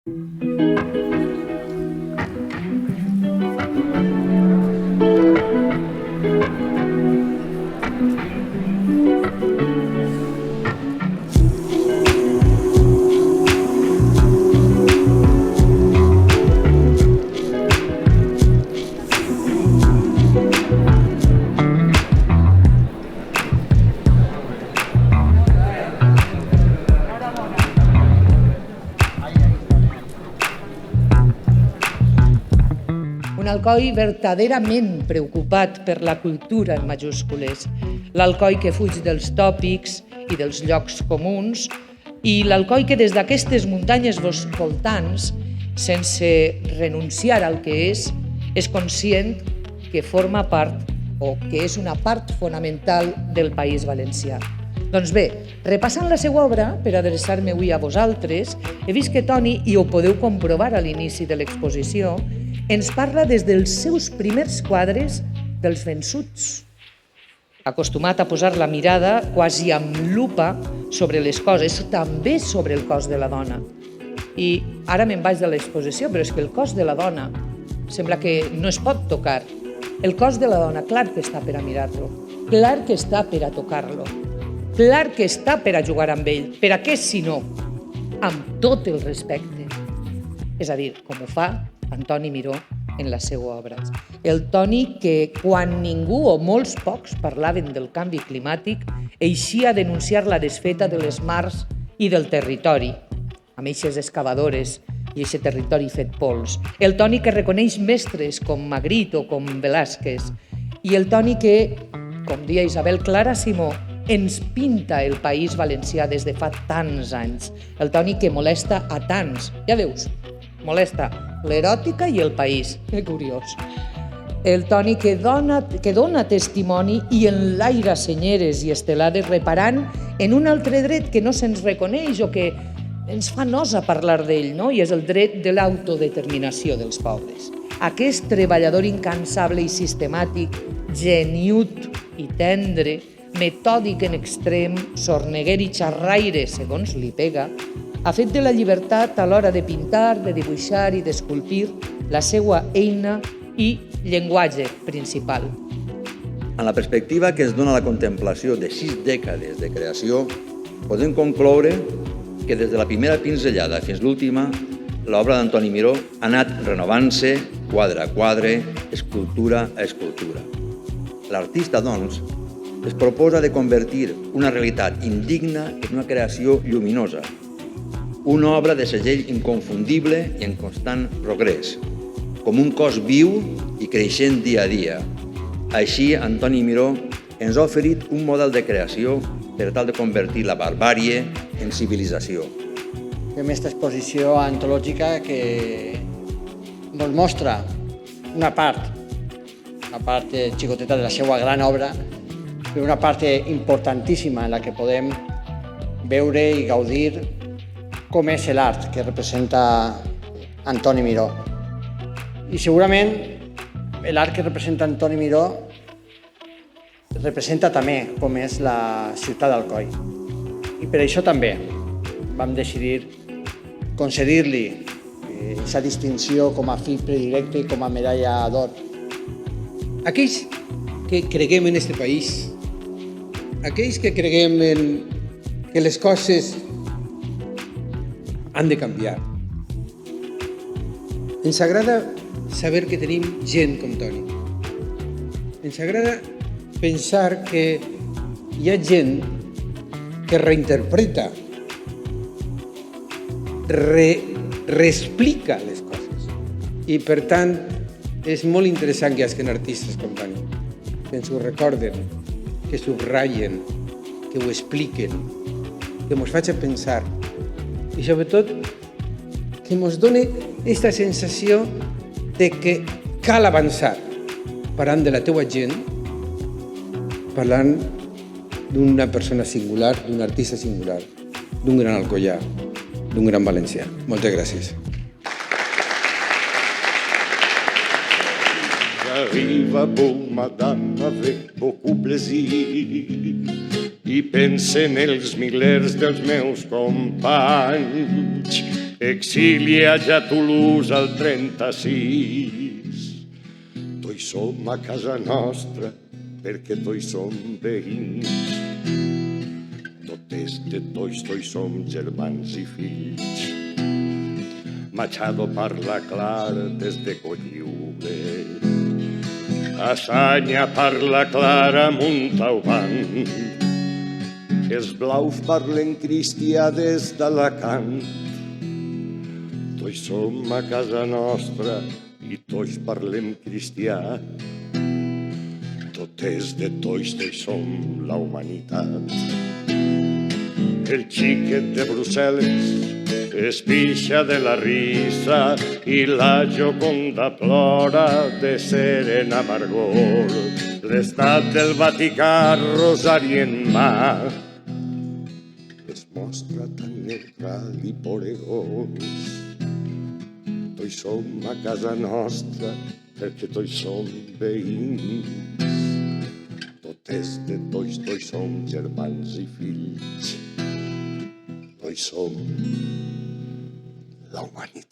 Un Alcoi verdaderament preocupat per la cultura en majúscules, l'Alcoi que fuig dels tòpics i dels llocs comuns i l'Alcoi que des d'aquestes muntanyes voltants, sense renunciar al que és conscient que forma part o que és una part fonamental del País Valencià. Doncs bé, repassant la seva obra, per adreçar-me avui a vosaltres, he vist que Toni, i ho podeu comprovar a l'inici de l'exposició, ens parla des dels seus primers quadres dels vençuts. Acostumat a posar la mirada quasi amb lupa sobre les coses, també sobre el cos de la dona. I ara me'n vaig de l'exposició, però és que el cos de la dona sembla que no es pot tocar. El cos de la dona, clar que està per a mirar-lo, clar que està per a tocar-lo, clar que està per a jugar amb ell. Per a què, si no? Amb tot el respecte. És a dir, com ho fa Antoni Miró en la seva obra. El Toni que, quan ningú o molts pocs parlaven del canvi climàtic, eixia a denunciar la desfeta de les mars i del territori, amb eixes excavadores i aquest territori fet pols. El Toni que reconeix mestres com Magritte o com Velázquez. I el Toni que, com deia Isabel Clara Simó, ens pinta el País Valencià des de fa tants anys. El Toni que molesta a tants. Ja veus, molesta l'eròtica i el país. Que curiós. El Toni que dona testimoni i enlaira senyeres i estelades reparant en un altre dret que no se'ns reconeix o que ens fa nosa parlar d'ell, no? I és el dret de l'autodeterminació dels pobles. Aquest treballador incansable i sistemàtic, geniut i tendre, metòdic en extrem, sorneguer i xarraire, segons li pega, ha fet de la llibertat a l'hora de pintar, de dibuixar i d'esculpir la seva eina i llenguatge principal. En la perspectiva que es dona la contemplació de 6 dècades de creació, podem concloure que des de la primera pinzellada fins l'última, l'obra d'Antoni Miró ha anat renovant-se quadre a quadre, escultura a escultura. L'artista, doncs, es proposa de convertir una realitat indigna en una creació lluminosa, una obra de segell inconfundible i en constant progrés, com un cos viu i creixent dia a dia. Així, Antoni Miró ens ha oferit un model de creació per tal de convertir la barbàrie en civilització. Fem aquesta exposició antològica que ens mostra una part xicoteta de la seva gran obra, però una part importantíssima en la que podem veure i gaudir com és l'art que representa Antoni Miró. I segurament l'art que representa Antoni Miró representa també com és la ciutat d'Alcoi. I per això també vam decidir concedir-li aquesta distinció com a fill predilecte i com a medalla d'or. Aquells que creguem en este país, aquells que creguem que les coses han de canviar. Ens agrada saber que tenim gent com Toni. Ens agrada pensar que hi ha gent que reinterpreta, reexplica les coses. I, per tant, és molt interessant que hi hagi artistes com Toni, que ens ho recorden, que subratllen, que ho expliquen, que ens facin pensar. I sobretot que ens doni aquesta sensació de que cal avançar parlant de la teua gent, parlant d'una persona singular, d'un artista singular, d'un gran alcoià, d'un gran valencià. Moltes gràcies. J'arrive à beau madame avec beaucoup plaisir i pense en els milers dels meus companys. exiliats a Toulouse al 36. Tots som a casa nostra perquè tots som veïns. Totes de tots som germans i fills. Machado parla clar des de Colliure. Assanya parla clara a Montauban. Els blaus parlen cristià des d'Alacant. Tots som a casa nostra i tots parlem cristià. Totes de tots som la humanitat. El xiquet de Brussel·les es pixa de la risa i la Gioconda plora de ser en amargor. L'estat del Vaticà, rosari en mà, es mostra tan neutral i poregós. Tots som a casa nostra perquè tots som veïns. Totes de tots som germans i fills. Tots som la humanitat.